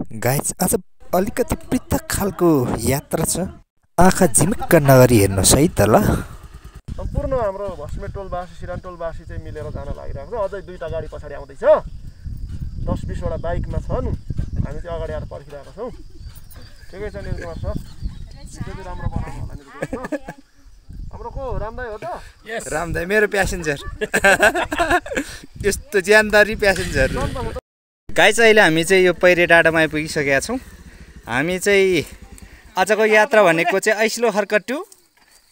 Guys आज अलिकति पृथक खालको यात्रा छ। आँखा झिमिक्क नगरी हेर्नुहोस् है त ल। सम्पूर्ण हाम्रो भस्मे टोलवासी सिरान टोलवासी चाहिँ मिलेर जान लागिरहेको छ। अझै दुईटा गाडी पछाडि आउँदैछ, 10-20 वटा बाइकमा छन्। हामी चाहिँ अगाडि आएर पर्खिरहेका छौँ। ठिकै छ निलकुमार सर, भिडियो राम्रो बनाउनु होला नि। हाम्रो को रामदाई हो त? रामदाई मेरो प्यासेन्जर। यस्तो ज्यानदारी प्यासेन्जर। गाइज अहिले हामी चाहिँ यो पैरे डाँडामा आइपुगिसकेका छौँ। हामी चाहिँ आजको यात्रा भनेको चाहिँ ऐस्लो खर्क टु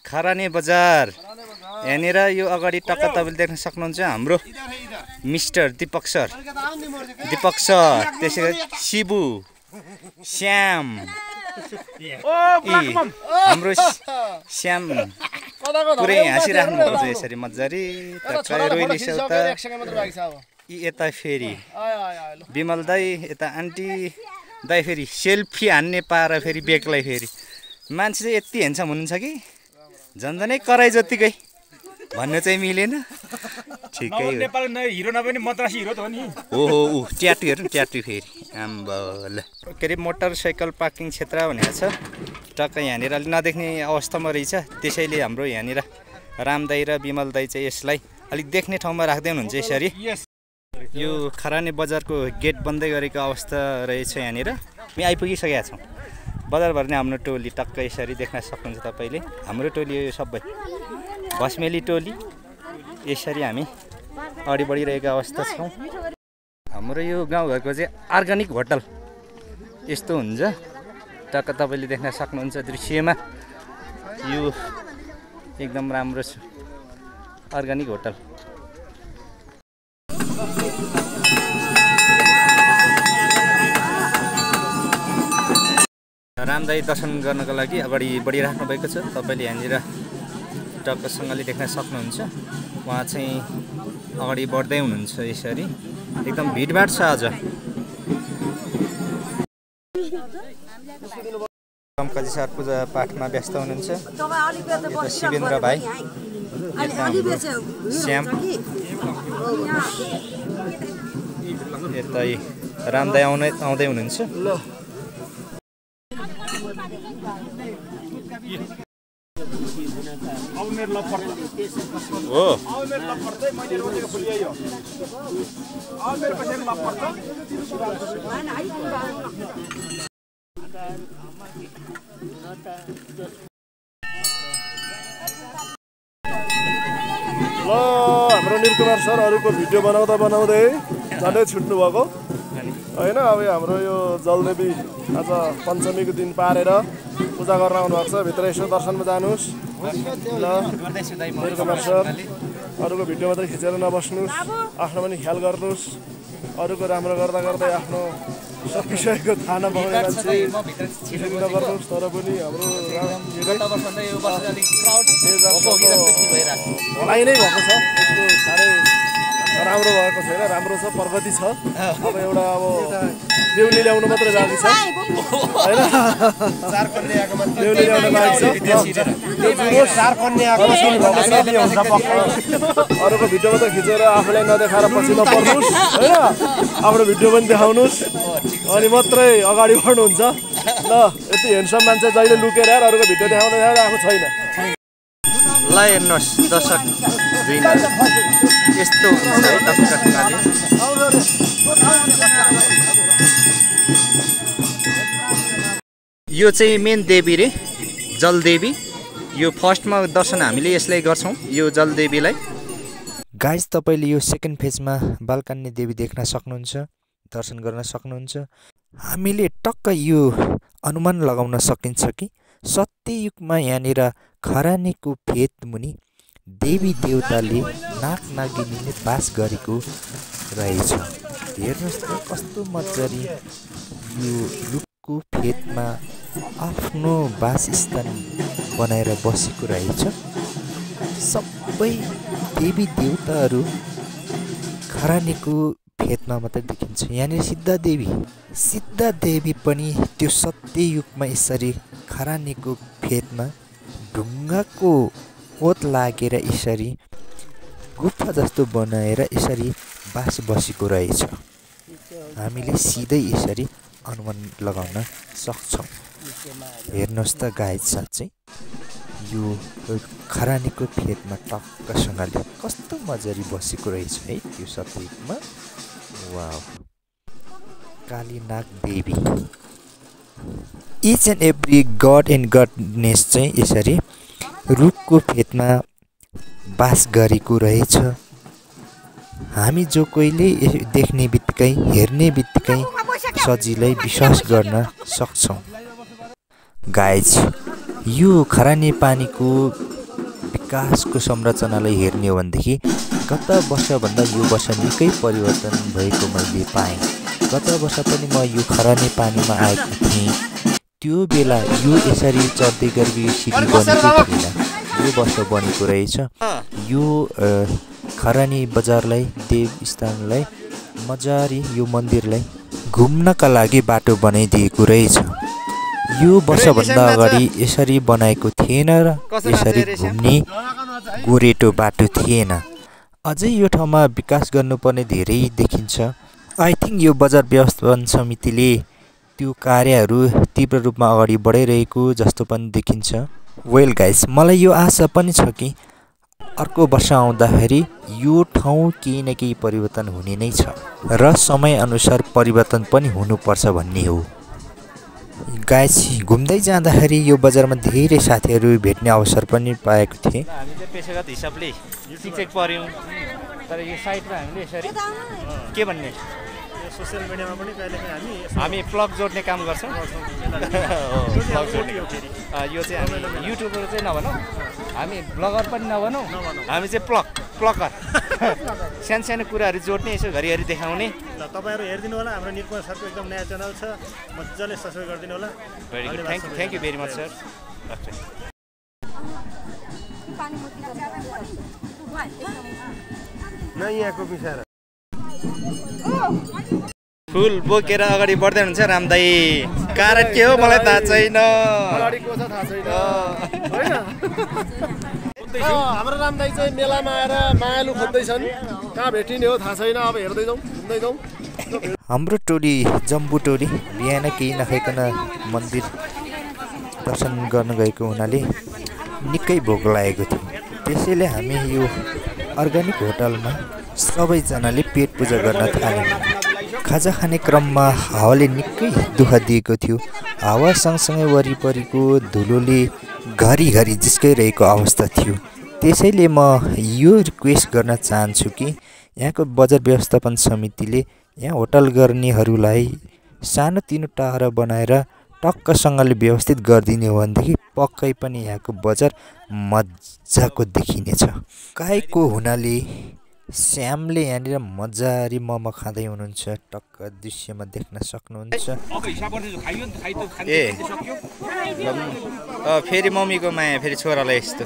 खरानी बजार। यहाँनिर यो अगाडि टक्क तपाईँले देख्न सक्नुहुन्छ हाम्रो मिस्टर दीपक सर, त्यसै गरी शिबु, श्याम, हाम्रो श्याम पुरै हाँसिराख्नु भएको छ यसरी मजाले। रोइली सेउता यता फेरि विमल दाई, यता आन्टी दाई फेरि सेल्फी हान्ने पारा फेरि बेग्लै फेरि मान्छे चाहिँ यति ह्यान्डसम हुनुहुन्छ कि झन्झनै कराई जतिकै भन्नु चाहिँ मिलेन। ठिकै हो, नेपालको हिरो नभए मद्रासी हिरो त हो नि। ओहो ऊ ट्याटु हेर्नु, ट्याटु फेरि आम्बल के अरे मोटरसाइकल पार्किङ क्षेत्र भनेको छ। टक्क यहाँनिर अलिक नदेख्ने अवस्थामा रहेछ। त्यसैले हाम्रो यहाँनिर रामदाई र विमल दाई चाहिँ यसलाई अलिक देख्ने ठाउँमा राख्दै हुनुहुन्छ यसरी। यो खरानी बजारको गेट बन्दै गरेको अवस्था रहेछ। यहाँनिर हामी आइपुगिसकेका छौँ। बजारभर नै हाम्रो टोली टक्क यसरी देख्न सक्नुहुन्छ तपाईँले। हाम्रो टोली यो सबै भस्मेली टोली यसरी हामी अगाडि बढिरहेको अवस्था छौँ। हाम्रो यो गाउँघरको चाहिँ अर्ग्यानिक होटल यस्तो हुन्छ। टक्क तपाईँले देख्न सक्नुहुन्छ दृश्यमा। यो एकदम राम्रो छ अर्ग्यानिक होटल। रामदाई दर्शन गर्नको लागि अगाडि बढिराख्नु भएको छ। तपाईँले यहाँनिर टक्कसँगले देख्न सक्नुहुन्छ। उहाँ चाहिँ अगाडि बढ्दै हुनुहुन्छ यसरी। एकदम भिडभाड छ आज। कम्काजी सर पूजा पाठमा व्यस्त हुनुहुन्छ। यता शिवेन्द्र भाइ, श्याम, यता रामदाई आउँदै हुनुहुन्छ। ल हाम्रो निलकुमार सर अरूको भिडियो बनाउँदै झन्डै छुट्नु भएको होइन। अब हाम्रो यो जलदेवी आज पञ्चमीको दिन पारेर पूजा गर्न आउनुभएको छ। भित्र यसो दर्शनमा जानुहोस् ल। निलकुमार सर अरूको भिडियो मात्रै खिचेर नबस्नुहोस्, आफ्नो पनि ख्याल गर्नुहोस्। अरूको राम्रो गर्दा गर्दै आफ्नो सकिसकेको थाहा नपाउने मान्छे नगर्नुहोस्। तर पनि हाम्रो भलाइ नै भएको छ, त्यस्तो साह्रै राम्रो भएको छैन। राम्रो छ, प्रगति छ। अब एउटा अब देउली ल्याउनु मात्रै बाँकी छ होइन। देउली ल्याउनु बाँकी छ। अरूको भिडियो मात्रै खिचेर आफूलाई नदेखाएर पछि नपर्नुहोस् होइन। आफ्नो भिडियो पनि देखाउनुहोस् अनि मात्रै अगाडि बढ्नुहुन्छ ल। यति ह्यान्डसम मान्छे जहिले लुकेर अरूको भिडियो देखाउँदै आएको छैन। ल हेर्नुहोस् दर्शक यस्तो हुन्छ है टक्कसँगले। यो चाहिँ मेन देवी रे, जलदेवी। यो फर्स्टमा दर्शन हामीले यसलाई गर्छौँ, यो जलदेवीलाई। गाइज तपाईँले यो सेकेन्ड फेजमा बालकन्या देवी देख्न सक्नुहुन्छ, दर्शन गर्न सक्नुहुन्छ। हामीले टक्क यो अनुमान लगाउन सकिन्छ कि सत्ययुगमा यहाँनिर खरानीको फेद मुनि देवी देवताले नाग नागिनीले बास गरेको रहेछ। हेर्नुहोस् त कस्तो मजाले यो रुखको फेदमा आफ्नो वासस्थान बनाएर बसेको रहेछ। सबै देवी देवताहरू खरानीको फेदमा मात्रै देखिन्छ। यहाँनिर सिद्धा देवी पनि त्यो सत्ययुगमा यसरी खरानीको फेदमा ढुङ्गाको ओत लागेर यसरी गुफा जस्तो बनाएर यसरी बास बसेको रहेछ। हामीले सिधै यसरी अनुमान लगाउन सक्छौँ। हेर्नुहोस् त गाइज, साँच्चै यो खरानीको फेदमा टक्कसँगले कस्तो मजाले बसेको रहेछ है त्यो सतयुगमा। Wow, Kalinag Devi. Each and every god and goodness चाहिँ यसरी रुखको फेदमा बास गरेको रहेछ। हामी जो कोहीले देख्ने बित्तिकै, हेर्ने बित्तिकै सजिलै विश्वास गर्न सक्छौँ। गाइज, यो खरानी पानीको विकासको संरचनालाई हेर्ने हो भनेदेखि गत वर्षभन्दा यो वर्ष निकै परिवर्तन भएको मैले पाएँ। गत वर्ष पनि म यो खरानी पानीमा आएको थिएँ, त्यो बेला यो यसरी चढ्दै गरेको यो सिडी बनेको थिएन, यो वर्ष बनेको रहेछ। यो खरानी बजारलाई, देवस्थानलाई मजाले यो मन्दिरलाई घुम्नका लागि बाटो बनाइदिएको रहेछ। यो वर्षभन्दा अगाडि यसरी बनाएको थिएन र यसरी घुम्ने गोरेटो बाटो थिएन। अझै यो ठाउँमा विकास गर्नुपर्ने धेरै देखिन्छ। आई थिङ्क यो बजार व्यवस्थापन समितिले त्यो कार्यहरू तीव्र रूपमा अगाडि बढाइरहेको जस्तो पनि देखिन्छ। वेल गाइस, मलाई यो आशा पनि छ कि अर्को वर्ष आउँदाखेरि यो ठाउँ केही न केही परिवर्तन हुने नै छ र समयअनुसार परिवर्तन पनि हुनुपर्छ भन्ने हो। गाइस, घुम्दै जाँदाखेरि यो बजारमा धेरै साथीहरू भेट्ने अवसर पनि पाएको थिएँ। हामी चाहिँ पेसागत हिसाबले सिक्सेक पर्यौँ, तर यो साइडमा हामीले यसरी के भन्ने सोसियल मिडियामा पनि कहिलेकाहीँ हामी प्लग जोड्ने काम गर्छौँ। प्लग जोड्ने यो चाहिँ हामी युट्युबर चाहिँ नभनौँ, हामी ब्लगर पनि नभनौँ, हामी चाहिँ प्लगर सानो सानो कुराहरू जोड्ने, यसो घरिघरि देखाउने। ल, तपाईँहरू हेरिदिनु होला, हाम्रो निरकुमार सरको एकदम नयाँ च्यानल छ, मजाले सब्सक्राइब गरिदिनु होला। Very good, thank you very much sir. यहाँको बिसाएर फुल बोकेर अगाडि बढ्दै हुनुहुन्छ रामदाई। कारण के हो मलाई थाहा छैन। हाम्रो रामदाई चाहिँ मेलामा आएर मायालु खोज्दैछन्, कहाँ भेटिने हो थाहा छैन। अब हेर्दै जाउँ, घुम्दै जाउँ। हाम्रो टोली, जम्बू टोली बिहान केही नखाइकन मन्दिर दर्शन गर्न गएको हुनाले निकै भोक लागेको थियो। त्यसैले हामी यो अर्ग्यानिक होटलमा सबैजनाले पेट पूजा गर्न थाल्यौँ। खाजा खाने क्रममा हावाले निकै दुःख दिएको थियो। हावा सँगसँगै वरिपरिको धुलोले घरिघरि जिस्काइरहेको अवस्था थियो। त्यसैले म यो रिक्वेस्ट गर्न चाहन्छु कि यहाँको बजार व्यवस्थापन समितिले यहाँ होटल गर्नेहरूलाई सानोतिनो टाढा बनाएर टक्कसँगले व्यवस्थित गरिदिने हो भनेदेखि पक्कै पनि यहाँको बजार मजाको देखिनेछ। गाईको हुनाले श्यामले यहाँनिर मजाले मोमो खाँदै हुनुहुन्छ, टक्क दृश्यमा देख्न सक्नुहुन्छ। ए फेरि मम्मीको माया, फेरि छोरालाई यस्तो।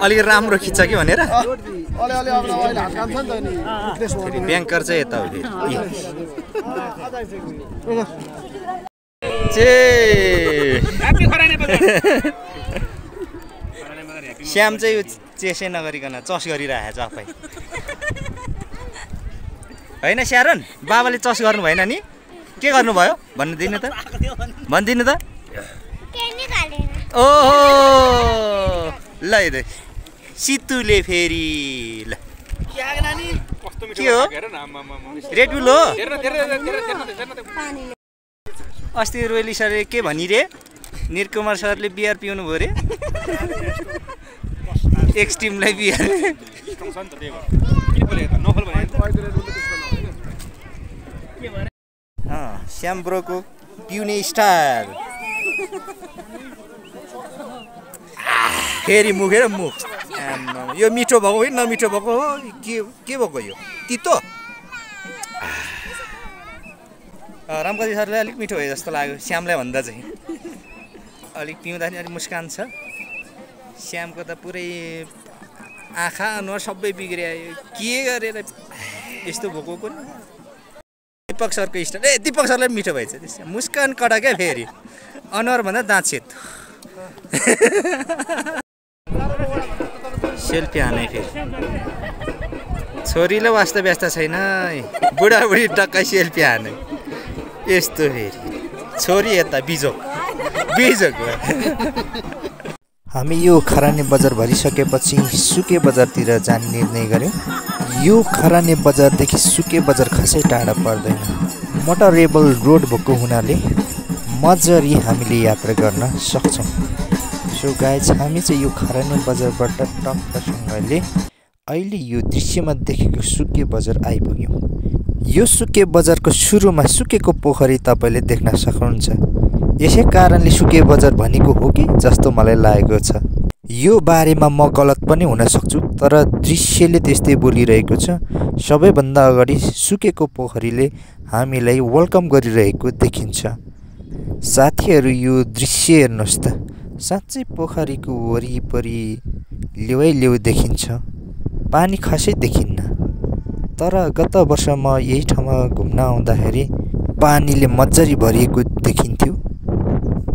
अलिक राम्रो खिच्छ कि भनेर ब्याङ्कर चाहिँ यता हो। श्याम चाहिँ चेसै नगरिकन चस गरिरहेछ आफै होइन। स्यारोन, बाबाले चस गर्नु भएन नि, के गर्नुभयो भन्नु त, भनिदिनु त। ओहो ल, सितुले फेरि ल के हो, रेड बुल हो। अस्ति रोइली सरले के भनिरे, निरकुमार सरले बियर पिउनु भयो रे, एक्स टिमलाई बियर। श्याम ब्रोको पिउने स्टाइल फेरि मुखेर मुख। यो मिठो भएको हो नमिठो भएको हो, के भएको यो तितो। रामकति सरलाई अलिक मिठो भयो जस्तो लाग्यो श्यामलाई भन्दा चाहिँ। अलिक पिउँदाखेरि अलिक मुस्कान छ। श्यामको त पुरै आँखा अनुहार सबै बिग्रियो, के गरेर यस्तो भएको कुन। दीपक सरको स्टाइल, ए दीपक सरलाई मिठो भएछ, मुस्कान कडा क्या, फेरि अनुहार भन्दा दाँत सेतो। सेल्फी हाने फेरि छोरीले वास्ता व्यस्त छैन बुढाबुढी टक्कै सेल्फी हाने यस्तो फेरि छोरी यता बिजोक हामी यो खरानी बजार भरिसकेपछि सुके बजारतिर जाने निर्णय गर्यौँ। यो खरानी बजारदेखि सुके बजार खासै टाढा पर्दैन, मोटरेबल रोड भएको हुनाले मजाले हामीले यात्रा गर्न सक्छौँ। सो गाइज हामी चाहिँ यो खरानी बजारबाट टक्कसँगले अहिले यो दृश्यमा देखेको सुके बजार आइपुग्यौँ। यो सुके बजारको सुरुमा सुकेको पोखरी तपाईँले देख्न सक्नुहुन्छ। यसै कारणले सुके बजार भनेको हो कि जस्तो मलाई लागेको छ। यो बारेमा म गलत पनि हुन सक्छु, तर दृश्यले त्यस्तै बोलिरहेको छ। सबैभन्दा अगाडि सुकेको पोखरीले हामीलाई वेलकम गरिरहेको देखिन्छ। साथीहरू यो दृश्य हेर्नुहोस् त, साँच्चै पोखरीको वरिपरि लेउ देखिन्छ, पानी खासै देखिन्न। तर गत वर्ष म यही ठाउँमा घुम्न आउँदाखेरि पानीले मजाले भरिएको देखिन्थ्यो,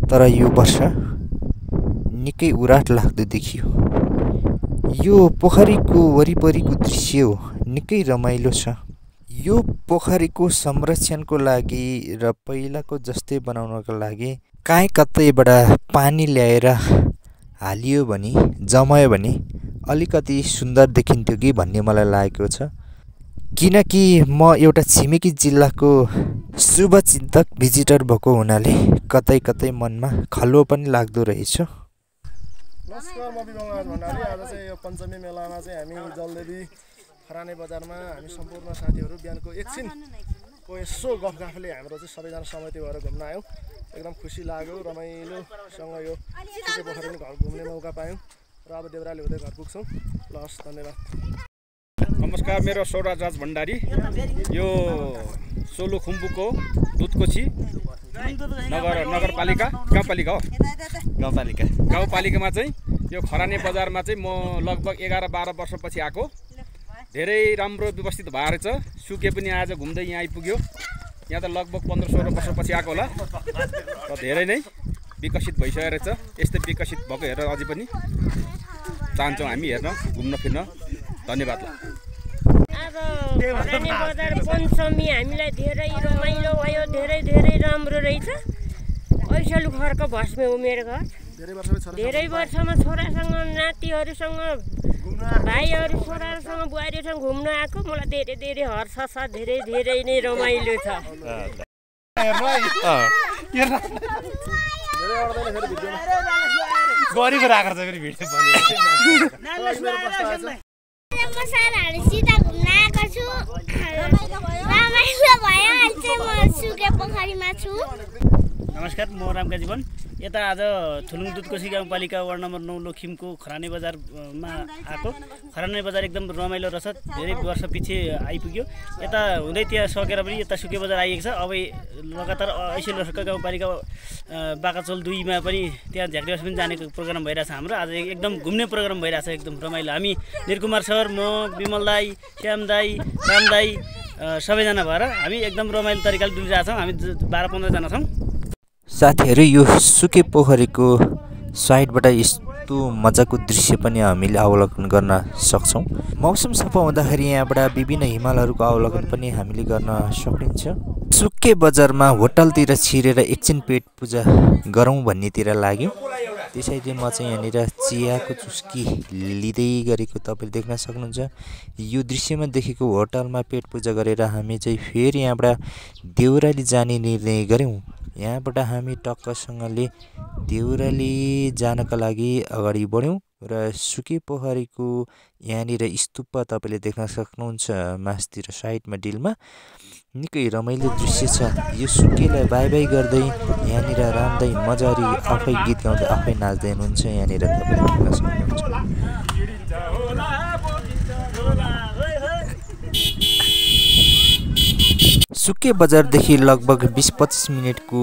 तर यो वर्ष निकै उराट लाग्दो देखियो। यो पोखरीको वरिपरिको दृश्य हो, निकै रमाइलो छ। यो पोखरीको संरक्षणको लागि र पहिलाको जस्तै बनाउनको लागि काहीँ कतैबाट पानी ल्याएर हालियो भने जमायो भने अलिकति सुन्दर देखिन्थ्यो कि भन्ने मलाई लागेको छ। किनकि म एउटा छिमेकी जिल्लाको शुभचिन्तक भिजिटर भएको हुनाले कतै कतै मनमा खल्लो पनि लाग्दो रहेछ। नमस्कार, म विमलराज भण्डारी। आज चाहिँ यो पञ्चमी मेलामा चाहिँ हामी जलदेवी खरानी बजारमा हामी सम्पूर्ण साथीहरू बिहानको एकछिनको यसो गफगाफले हाम्रो चाहिँ सबैजना सहमति भएर घुम्न आयौँ। एकदम खुसी लाग्यो, रमाइलोसँग यो सुके पोखरी पनि घर घुम्ने मौका पायौँ र अब देउराली हुँदै घर पुग्छौँ। ल हस्, धन्यवाद। नमस्कार, मेरो सौराज भण्डारी। यो सोलुखुम्बुको दुधकोशी नगरपालिका गाउँपालिकामा चाहिँ यो खरानी बजारमा चाहिँ म लगभग 11-12 वर्षपछि आएको। धेरै राम्रो व्यवस्थित भएर छ। सुके पनि आज घुम्दै यहाँ आइपुग्यो। यहाँ त लगभग 15-16 वर्षपछि आएको होला र धेरै नै विकसित भइसकेको रहेछ। यस्तै विकसित भएको हेरेर अझै पनि चाहन्छौँ हामी हेर्न, घुम्न फिर्न। धन्यवाद। अब खरानी बजार पञ्चमी हामीलाई धेरै रमाइलो भयो, धेरै राम्रो रहेछ। ऐसलु खर्क भस्मे हो मेरो घर। धेरै वर्षमा छोरासँग, नातिहरूसँग, भाइहरू, छोराहरूसँग, बुहारीहरूसँग घुम्न आएको। मलाई धेरै हर्ष छ, धेरै नै रमाइलो छ। सिधा घुम्न आएको छु, रमाइलो भयो। अहिले चाहिँ म सुके पोखरीमा छु। नमस्कार, म रामका जीवन। यता आज थुलुङ दुधकोशी गाउँपालिका वार्ड नम्बर 9 लोखिमको खरानी बजारमा आएको। खरानी बजार एकदम रमाइलो रहेछ, धेरै वर्ष पछि आइपुग्यो। यता हुँदै त्यहाँ सकेर पनि यता सुके बजार आइएको छ। अब लगातार ऐसेलका गाउँपालिका बाकाचोल 2 मा पनि त्यहाँ झ्याक्डेवास पनि जाने प्रोग्राम भइरहेछ हाम्रो। आज एकदम घुम्ने प्रोग्राम भइरहेछ, एकदम रमाइलो। हामी निरकुमार सर, म, विमल दाई, श्याम दाई, राम दाई सबैजना भएर हामी एकदम रमाइलो तरिकाले डुलिरहेछौँ। हामी 12-15 जना छौँ। साथीहरू यो सुके पोखरीको साइडबाट यस्तो मजाको दृश्य पनि हामीले अवलोकन गर्न सक्छौँ। मौसम सफा हुँदाखेरि यहाँबाट विभिन्न हिमालहरूको अवलोकन पनि हामीले गर्न सकिन्छ। सुके बजारमा होटलतिर छिरेर एकछिन पेट पूजा गरौँ भन्नेतिर लाग्यो। त्यसैले म चाहिँ यहाँनिर चियाको चुस्की लिँदै गरेको तपाईँले देख्न सक्नुहुन्छ। यो दृश्यमा देखेको होटलमा पेट पूजा गरेर हामी चाहिँ फेरि यहाँबाट देउराली जाने निर्णय गऱ्यौँ। यहाँबाट हामी टक्कसँगले देउराली जानका लागि अगाडि बढ्यौँ र सुके पोखरीको यहाँनिर स्तूप तपाईँले देख्न सक्नुहुन्छ। मास्तिर साइडमा डिलमा निकै रमाइलो दृश्य छ। यो सुकेलाई बाई गर्दै यहाँनिर रामदाई मजारी आफै गीत गाउँदै आफै नाच्दै हुनुहुन्छ। यहाँनिर तपाईँले देख्न सक्नुहुन्छ। सुके बजारदेखि लगभग 20-25 मिनटको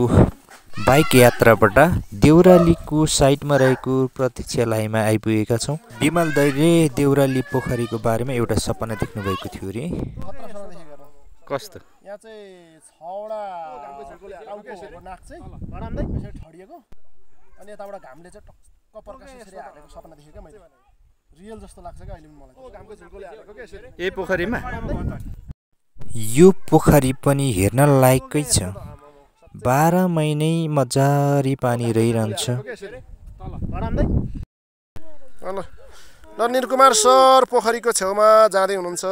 बाइक यात्राबाट देउरालीको साइडमा रहेको प्रतीक्षालयमा आइपुगेका छौँ। विमल दाइले देउराली पोखरीको बारेमा एउटा सपना देख्नु भएको थियो रे। कस्तो? यहाँ चाहिँ 6वटा टाउको नाक चाहिँ नराम्रै त्यसरी ठडिएको, अनि यताबाट घामले चाहिँ टक्क प्रकाश यसरी हालेको सपना देखेँ क्या मैले। रियल जस्तो लाग्छ क्या अहिले मलाई घामको झुल्कोले हालेको के यसरी ए पोखरीमा यो पोखरी पनि हेर्न लायकै छ 12 महिनै मजारी पानी रहिरहन्छ ल निरकुमार सर पोखरीको छेउमा जाँदै हुनुहुन्छ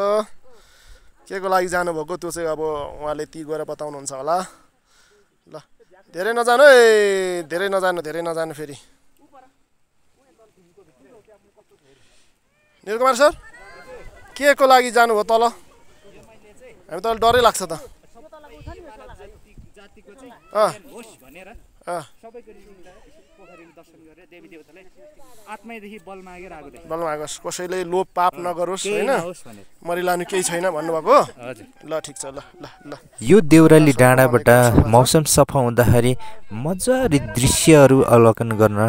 के को लागि जानुभएको त्यो चाहिँ अब उहाँले ती गएर बताउनुहुन्छ होला ल धेरै नजानु है धेरै नजानु फेरि निरकुमार सर के को लागि जानुभयो तल हामी त डरै लाग्छ त बल मागोस् कसैले लोभ पाप नगरोस् होइन मरिलानु केही छैन भन्नुभएको ल ठिक छ ल ल ल यो देउराली डाँडाबाट मौसम सफा हुँदाखेरि मजाले दृश्यहरू अवलोकन गर्न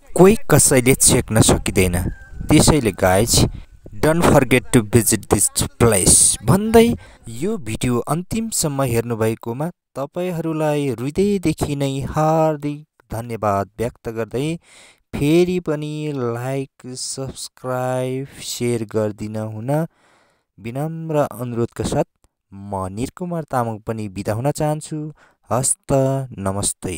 कोही कसैले छेक्न सकिँदैन त्यसैले guys don't forget to visit this place भन्दै यो भिडियो अन्तिमसम्म हेर्नुभएकोमा तपाईहरूलाई हृदयदेखि नै हार्दिक धन्यवाद व्यक्त गर्दै फेरि पनि लाइक सब्सक्राइब सेयर गरिदिन हुन विनम्र अनुरोधका साथ म निरकुमार तामाङ पनि बिदा हुन चाहन्छु हस्त नमस्ते।